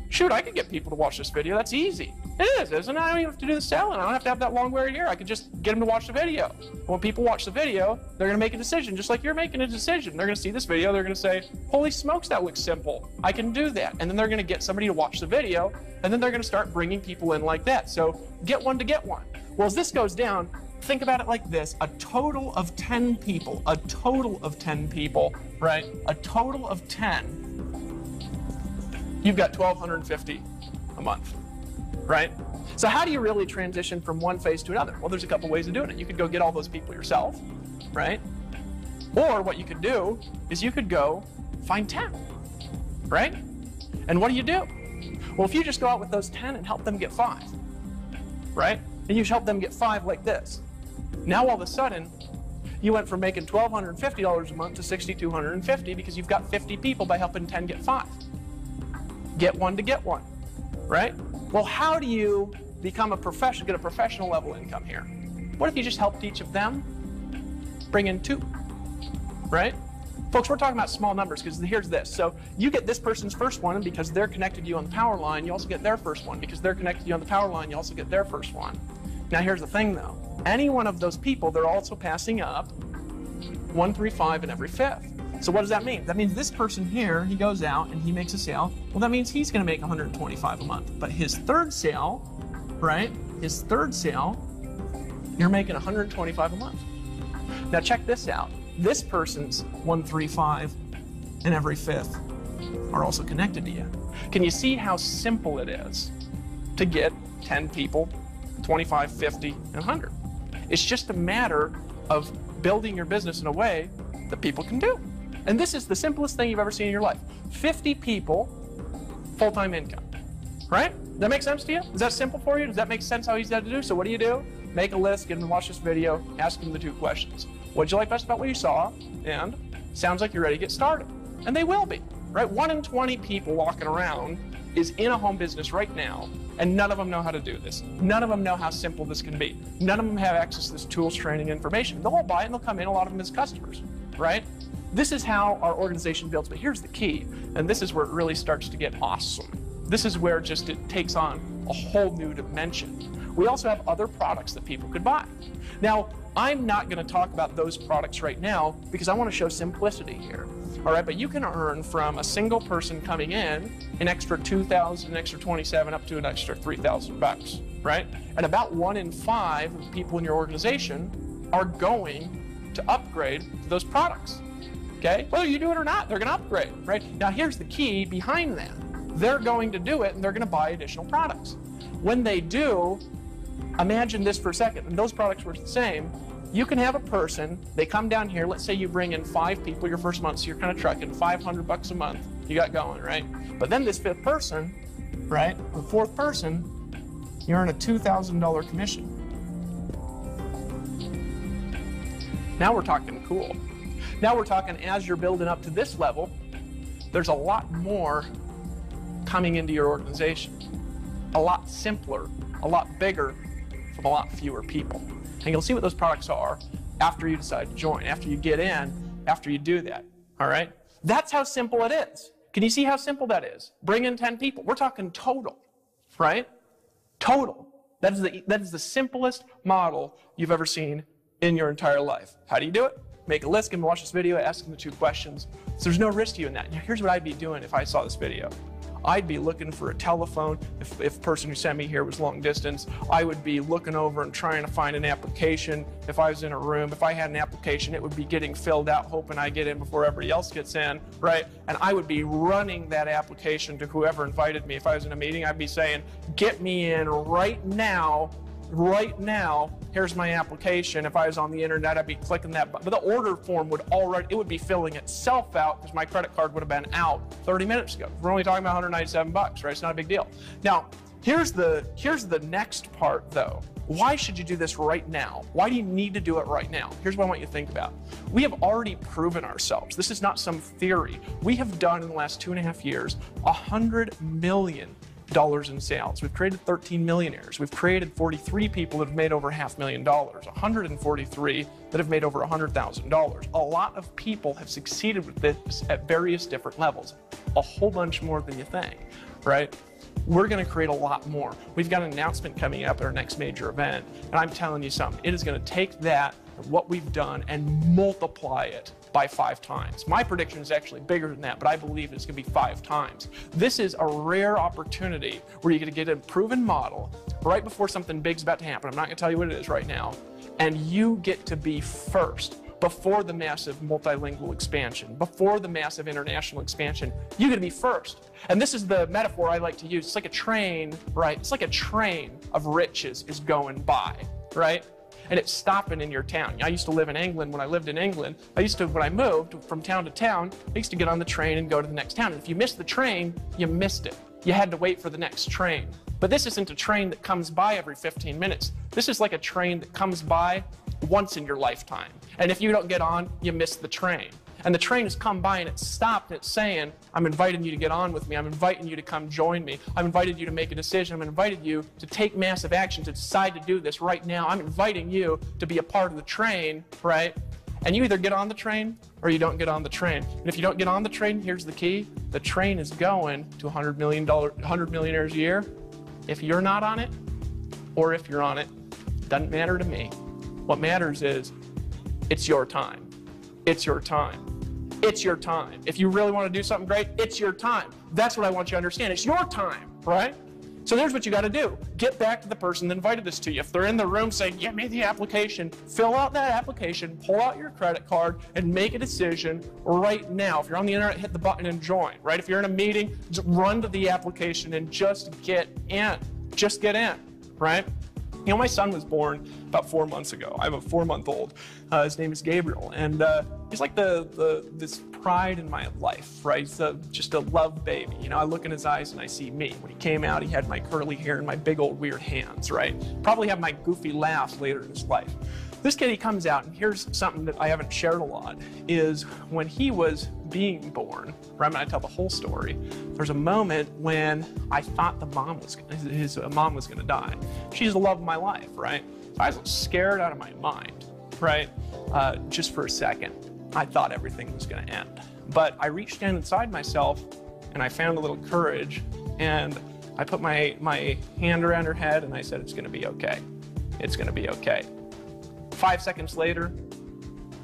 shoot, I could get people to watch this video. That's easy. It is, isn't it? I don't even have to do the selling. I don't have to have that long word here. I could just get them to watch the video. When people watch the video, they're going to make a decision, just like you're making a decision. They're going to see this video. They're going to say, holy smokes, that looks simple. I can do that. And then they're going to get somebody to watch the video, and then they're going to start bringing people in like that. So get one to get one. Well, as this goes down, think about it like this. A total of 10 people, right? A total of 10. You've got $1,250 a month, right? So how do you really transition from one phase to another? Well, there's a couple ways of doing it. You could go get all those people yourself, right? Or what you could do is you could go find 10, right? And what do? Well, if you just go out with those 10 and help them get 5, right? And you help them get 5 like this. Now all of a sudden, you went from making $1,250 a month to $6,250 because you've got 50 people by helping 10 get 5. Get one to get one, right? Well, how do you become a professional, get a professional level income here? What if you just helped each of them bring in 2, right? Folks, we're talking about small numbers because here's this. So you get this person's first one, and because they're connected to you on the power line, you also get their first one. Because they're connected to you on the power line, you also get their first one. Now here's the thing though. Any one of those people, they're also passing up 135 in every 5th. So what does that mean? That means this person here, he goes out and he makes a sale. Well, that means he's going to make 125 a month. But his third sale, right? His third sale, you're making 125 a month. Now check this out. This person's 135 in every 5th are also connected to you. Can you see how simple it is to get 10 people, 25, 50, and 100? It's just a matter of building your business in a way that people can do. And this is the simplest thing you've ever seen in your life. 50 people, full-time income, right? Does that make sense to you? Is that simple for you? Does that make sense how easy that to do? So what do? Make a list, get them to watch this video, ask them the 2 questions. What'd you like best about what you saw? And sounds like you're ready to get started. And they will be, right? 1 in 20 people walking around is in a home business right now, and none of them know how to do this. None of them know how simple this can be. None of them have access to this tools, training, information. They'll all buy it and they'll come in, a lot of them as customers, right? This is how our organization builds, but here's the key, and this is where it really starts to get awesome. This is where just it takes on a whole new dimension. We also have other products that people could buy. Now, I'm not going to talk about those products right now because I want to show simplicity here. All right, but you can earn from a single person coming in an extra $2,000, an extra $27, up to an extra $3,000, right? And about 1 in 5 of the people in your organization are going to upgrade to those products. Okay, whether you do it or not, they're going to upgrade, right? Now here's the key behind that. They're going to do it and they're going to buy additional products. When they do, imagine this for a second, and those products were the same. You can have a person, they come down here, let's say you bring in 5 people your first month, so you're kind of trucking $500 a month, you got going, right? But then this 5th person, right, the 4th person, you earn a $2,000 commission. Now we're talking cool. Now we're talking as you're building up to this level, there's a lot more coming into your organization. A lot simpler, a lot bigger, from a lot fewer people. And you'll see what those products are after you decide to join, after you get in, after you do that, all right? That's how simple it is. Can you see how simple that is? Bring in 10 people. We're talking total, right? Total. That is the simplest model you've ever seen in your entire life. How do you do it? Make a list, give them to watch this video, ask them the 2 questions. So there's no risk to you in that. Now, here's what I'd be doing if I saw this video. I'd be looking for a telephone. If the person who sent me here was long distance, I would be looking over and trying to find an application. If I was in a room, if I had an application, it would be getting filled out, hoping I get in before everybody else gets in, right? And I would be running that application to whoever invited me. If I was in a meeting, I'd be saying, get me in right now, here's my application. If I was on the internet, I'd be clicking that button. But the order form would be filling itself out because my credit card would have been out 30 minutes ago. We're only talking about $197, right? It's not a big deal. Now, here's the next part though. Why should you do this right now? Why do you need to do it right now? Here's what I want you to think about. We have already proven ourselves. This is not some theory. We have done in the last 2.5 years, $100 million in sales. We've created 13 millionaires. We've created 43 people that have made over $500,000, 143 that have made over $100,000. A lot of people have succeeded with this at various different levels, a whole bunch more than you think, right? We're going to create a lot more. We've got an announcement coming up at our next major event, and I'm telling you something, it is going to take that, what we've done, and multiply it by 5 times. My prediction is actually bigger than that, but I believe it's going to be 5 times. This is a rare opportunity where you're going to get a proven model right before something big's about to happen. I'm not going to tell you what it is right now, and you get to be first. Before the massive multilingual expansion, before the massive international expansion, you're going to be first. And this is the metaphor I like to use. It's like a train, right? It's like a train of riches is going by, right? And it's stopping in your town. I used to live in England. When I lived in England, when I moved from town to town, I used to get on the train and go to the next town. And if you missed the train, you missed it. You had to wait for the next train. But this isn't a train that comes by every 15 minutes. This is like a train that comes by once in your lifetime. And if you don't get on, you miss the train. And the train has come by and it's stopped and it's saying, I'm inviting you to get on with me. I'm inviting you to come join me. I've invited you to make a decision. I'm invited you to take massive action, to decide to do this right now. I'm inviting you to be a part of the train, right? And you either get on the train or you don't get on the train. And if you don't get on the train, here's the key. The train is going to $100 millionaires a year. If you're not on it, or if you're on it, doesn't matter to me. What matters is, it's your time. It's your time. It's your time. If you really want to do something great, it's your time. That's what I want you to understand. It's your time, right? So there's what you got to do. Get back to the person that invited this to you. If they're in the room saying, give me the application, fill out that application, pull out your credit card, and make a decision right now. If you're on the internet, hit the button and join, right? If you're in a meeting, just run to the application and just get in. Just get in, right? You know, my son was born about 4 months ago. I have a 4-month-old. His name is Gabriel, and he's like this pride in my life, right? He's just a love baby. You know, I look in his eyes and I see me. When he came out, he had my curly hair and my big old weird hands, right? Probably have my goofy laughs later in his life. This kid, he comes out, and here's something that I haven't shared a lot, is when he was being born, right, I'm going to tell the whole story, there's a moment when I thought his mom was going to die. She's the love of my life, right? So I was scared out of my mind, right? Just for a second, I thought everything was going to end. But I reached in inside myself, and I found a little courage, and I put my hand around her head, and I said, it's going to be okay. It's going to be okay. 5 seconds later,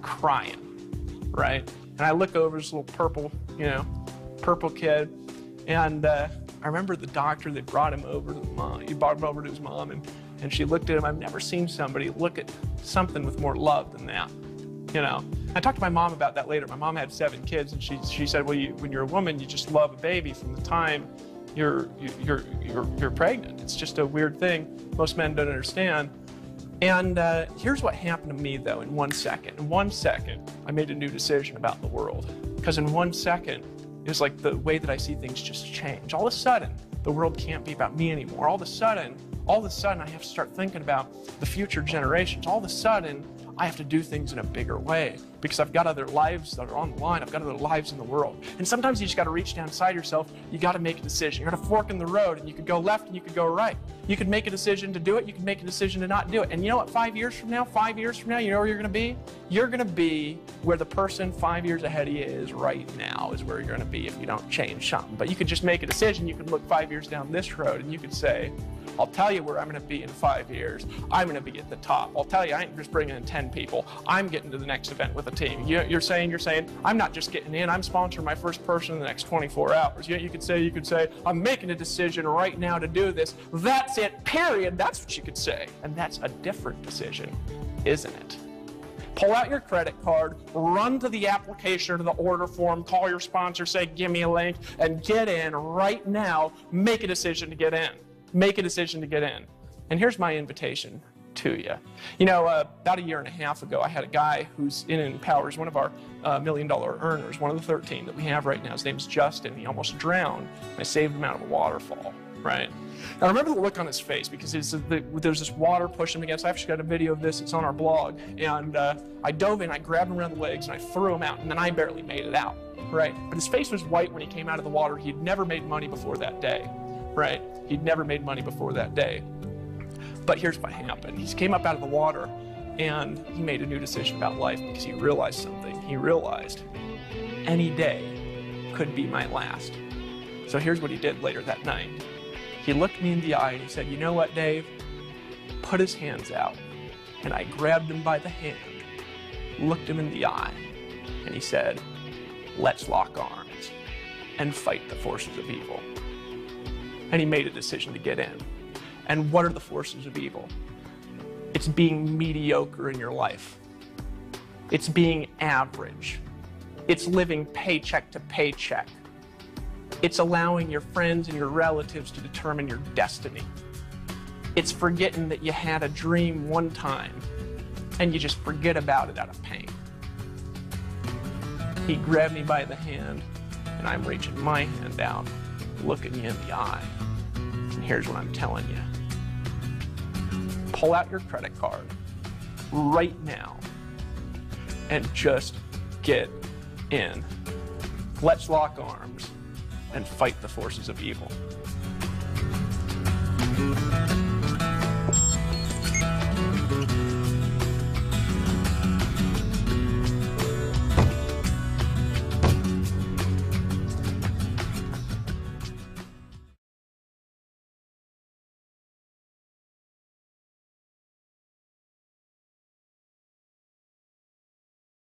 crying, right? And I look over this little purple kid, and I remember the doctor that brought him over to the mom. He brought him over to his mom, and she looked at him. I've never seen somebody look at something with more love than that, you know. I talked to my mom about that later. My mom had 7 kids, and she said, well, when you're a woman, you just love a baby from the time you're pregnant. It's just a weird thing most men don't understand. And here's what happened to me, though, in 1 second. In 1 second, I made a new decision about the world. Because in 1 second, it was like the way that I see things just change. All of a sudden, the world can't be about me anymore. All of a sudden, I have to start thinking about the future generations. All of a sudden, I have to do things in a bigger way because I've got other lives that are on the line. I've got other lives in the world. And sometimes you just got to reach down inside yourself. You got to make a decision. You're at a fork in the road, and you could go left and you could go right. You could make a decision to do it. You can make a decision to not do it. And you know what, 5 years from now, you know where you're going to be? You're going to be where the person 5 years ahead of you is right now is where you're going to be if you don't change something. But you could just make a decision. You could look 5 years down this road, and you could say, I'll tell you where I'm going to be in 5 years. I'm going to be at the top. I'll tell you, I ain't just bringing in 10 people. I'm getting to the next event with a team. You're saying, I'm not just getting in. I'm sponsoring my first person in the next 24 hours. You could say, I'm making a decision right now to do this. That's it, period. That's what you could say. And that's a different decision, isn't it? Pull out your credit card, run to the application or to the order form, call your sponsor, say, give me a link, and get in right now. Make a decision to get in. Make a decision to get in. And here's my invitation to you. You know, about 1.5 years ago, I had a guy who's in Empower. He's one of our $1 million earners, one of the 13 that we have right now. His name's Justin. He almost drowned. I saved him out of a waterfall, right? And I remember the look on his face because there's this water pushing him against. I actually got a video of this. It's on our blog. And I dove in, I grabbed him around the legs, and I threw him out. And then I barely made it out, right? But his face was white when he came out of the water. He'd never made money before that day, right? He'd never made money before that day. But here's what happened. He came up out of the water, and he made a new decision about life because he realized something. He realized any day could be my last. So here's what he did later that night. He looked me in the eye and he said, "You know what, Dave?" Put his hands out. And I grabbed him by the hand, looked him in the eye, and he said, "Let's lock arms and fight the forces of evil." And he made a decision to get in. And what are the forces of evil? It's being mediocre in your life. It's being average. It's living paycheck to paycheck. It's allowing your friends and your relatives to determine your destiny. It's forgetting that you had a dream one time and you just forget about it out of pain. He grabbed me by the hand and I'm reaching my hand out, looking you in the eye. And here's what I'm telling you. Pull out your credit card right now and just get in. Let's lock arms and fight the forces of evil.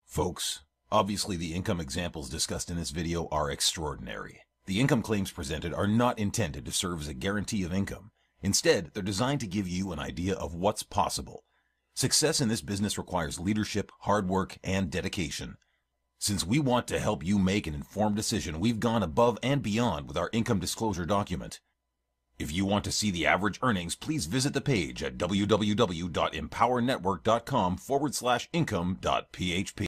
Folks, obviously the income examples discussed in this video are extraordinary. The income claims presented are not intended to serve as a guarantee of income. Instead, they're designed to give you an idea of what's possible. Success in this business requires leadership, hard work, and dedication. Since we want to help you make an informed decision, we've gone above and beyond with our income disclosure document. If you want to see the average earnings, please visit the page at www.empowernetwork.com/income.php.